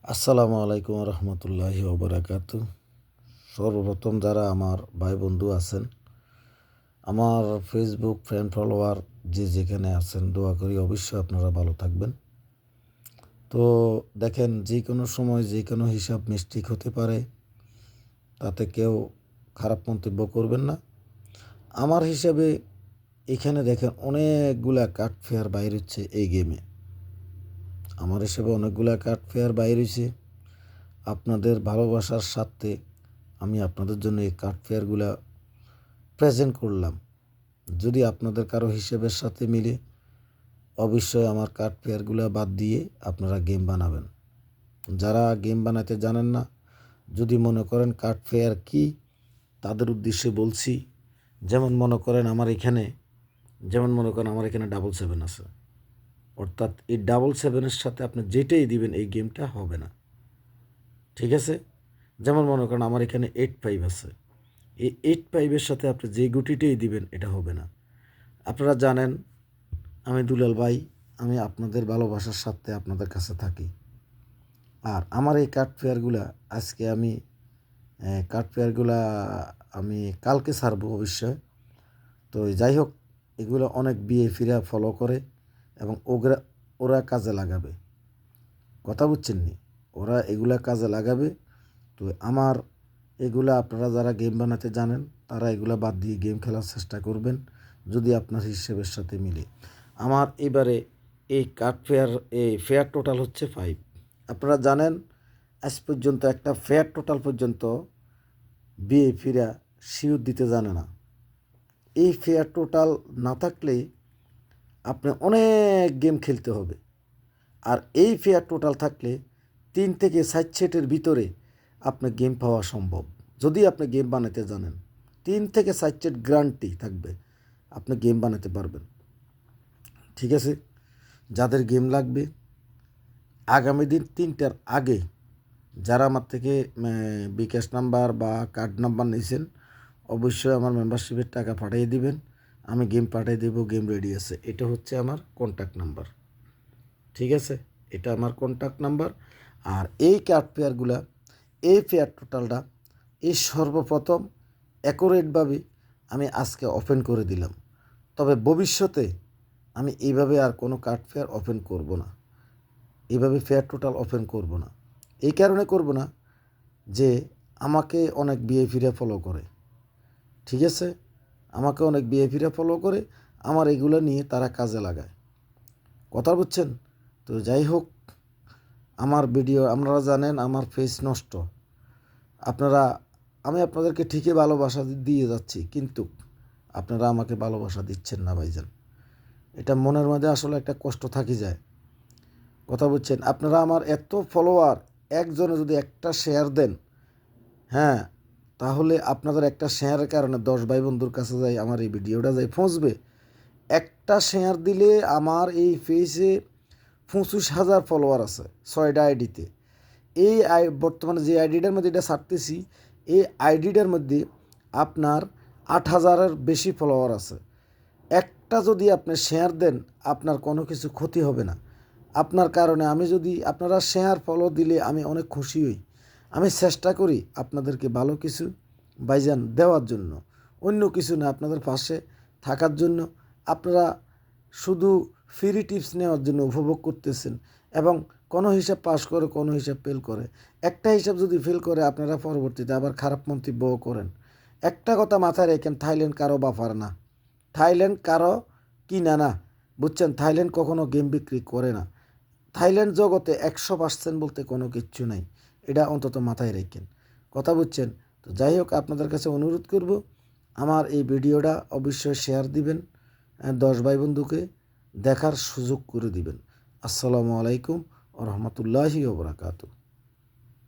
আসসালামু আলাইকুম রহমতুল্লাহি ওবরাকাতু। সর্বপ্রথম যারা আমার ভাই বন্ধু আছেন, আমার ফেসবুক ফ্রেন্ড ফলোয়ার যে যেখানে আছেন, দোয়া করি অবশ্যই আপনারা ভালো থাকবেন। তো দেখেন, যে কোনো সময় যে কোনো হিসাব মিস্টেক হতে পারে, তাতে কেউ খারাপ মন্তব্য করবেন না। আমার হিসাবে এখানে দেখেন অনেকগুলা কার্ড ফেয়ার বাইর হচ্ছে এই গেমে। আমার হিসাবে অনেকগুলা কার্ড ফেয়ার বাইর হয়েছে। আপনাদের ভালোবাসার স্বার্থে আমি আপনাদের জন্য এই কার্ড ফেয়ারগুলা প্রেজেন্ট করলাম। যদি আপনাদের কারো হিসেবের সাথে মিলে, অবশ্যই আমার কার্ড ফেয়ারগুলো বাদ দিয়ে আপনারা গেম বানাবেন। যারা গেম বানাতে জানেন না, যদি মনে করেন কার্ড ফেয়ার কি, তাদের উদ্দেশ্যে বলছি। যেমন মনে করেন আমার এখানে ডাবল সেভেন আছে, অর্থাৎ এই ডাবল সেভেনের সাথে আপনি যেটাই দিবেন এই গেমটা হবে না, ঠিক আছে? যেমন মনে করেন আমার এখানে 8-5 আছে, এই 8-5-এর সাথে আপনি যে গুটিটাই দিবেন এটা হবে না। আপনারা জানেন আমি দুলাল ভাই, আমি আপনাদের ভালোবাসার স্বার্থে আপনাদের কাছে থাকি। আর আমার এই কার্ড ফেয়ারগুলা আজকে আমি কালকে ছাড়বো অবশ্যই। তো যাই হোক, এগুলো অনেক বিএফিরা ফলো করে এবং ওরা কাজে লাগাবে। কথা বুঝছেন নি? ওরা এগুলা কাজে লাগাবে। তো আমার এগুলা, আপনারা যারা গেম বানাতে জানেন তারা এগুলা বাদ দিয়ে গেম খেলার চেষ্টা করবেন, যদি আপনার হিসেবের সাথে মিলে। আমার এবারে এই কার্ড ফেয়ার টোটাল হচ্ছে 5। আপনারা জানেন আজ পর্যন্ত একটা ফেয়ার টোটাল পর্যন্ত বিএফিরা শিওর দিতে জানে না। এই ফেয়ার টোটাল না থাকলে আপনি অনেক গেম খেলতে হবে। আর এই ফেয়ার টোটাল থাকলে 3 থেকে 7 সেটের ভিতরে আপনার গেম পাওয়া সম্ভব, যদি আপনি গেম বানাতে জানেন। 3 থেকে 7 সেট গ্যারান্টি থাকবে, আপনি গেম বানাতে পারবেন, ঠিক আছে? যাদের গেম লাগবে আগামী দিন 3টার আগে, যারা আমার থেকে বিকাশ নাম্বার বা কার্ড নাম্বার নিয়েছেন, অবশ্যই আমার মেম্বারশিপের টাকা পাঠিয়ে দিবেন। আমি গেম পাঠিয়ে দেব, গেম রেডি আছে। এটা হচ্ছে আমার কন্ট্যাক্ট নাম্বার, ঠিক আছে? এটা আমার কন্ট্যাক্ট নাম্বার। আর এই কার্ড পেয়ারগুলা, এই ফেয়ার টোটালটা এই সর্বপ্রথম অ্যাকুরেটভাবে আমি আজকে ওপেন করে দিলাম। তবে ভবিষ্যতে আমি এইভাবে আর কোনো কার্ড ফেয়ার ওপেন করব না, এইভাবে ফেয়ার টোটাল ওপেন করব না। এই কারণে করব না যে আমাকে অনেক বিএফিরা ফলো করে, ঠিক আছে? আমাকে অনেক বিএফিরা ফলো করে, আমার এগুলো নিয়ে তারা কাজে লাগায়। কথা বুঝছেন? তো যাই হোক, আমার ভিডিও আপনারা জানেন আমার ফেস নষ্ট। আমি আপনাদেরকে ঠিকই ভালোবাসা দিয়ে যাচ্ছি, কিন্তু আপনারা আমাকে ভালোবাসা দিচ্ছেন না ভাইজান। এটা মনের মধ্যে আসলে একটা কষ্ট থাকি যায়। কথা বুঝছেন? আপনারা আমার এত ফলোয়ার, একজনে যদি একটা শেয়ার দেন, হ্যাঁ, তাহলে আপনাদের একটা শেয়ারের কারণে 10 ভাই বন্ধুর কাছে যাই আমার এই ভিডিওটা যাই পৌঁছবে। একটা শেয়ার দিলে আমার এই ফেসে 25,000 ফলোয়ার আছে 6টা আইডিতে। বর্তমানে যে আইডিটার মধ্যে এটা ছাড়তেছি, এই আইডিটার মধ্যে আপনার 8,000-এর বেশি ফলোয়ার আছে। একটা যদি আপনি শেয়ার দেন, আপনার কোনো কিছু ক্ষতি হবে না। আপনার কারণে আপনারা শেয়ার ফলো দিলে আমি অনেক খুশি হই। আমি চেষ্টা করি আপনাদেরকে ভালো কিছু ভাইজান দেওয়ার জন্য, অন্য কিছু না, আপনাদের পাশে থাকার জন্য। আপনারা শুধু ফ্রি টিপস নেওয়ার জন্য উপভোগ করতেছেন, এবং কোনো হিসাব পাস করে, কোনো হিসাব ফেল করে। একটা হিসাব যদি ফেল করে, আপনারা পরবর্তীতে আবার খারাপ মন্তব্যও করেন। একটা কথা মাথায় রেখেন, থাইল্যান্ড কারো বাফার না, থাইল্যান্ড কারো কিনা না, বুঝছেন? থাইল্যান্ড কখনো গেম বিক্রি করে না। থাইল্যান্ড জগতে 100% বলতে কোনো কিচ্ছু নাই, এটা অন্তত মাথায় রাখেন। কথা বুঝছেন? তো যাই হোক, আপনাদের কাছে অনুরোধ করব, আমার এই ভিডিওটা অবশ্যই শেয়ার দিবেন, 10 ভাই বন্ধুকে দেখার সুযোগ করে দিবেন। আসসালামু আলাইকুম ওয়া রাহমাতুল্লাহি ওয়া বারাকাতুহু।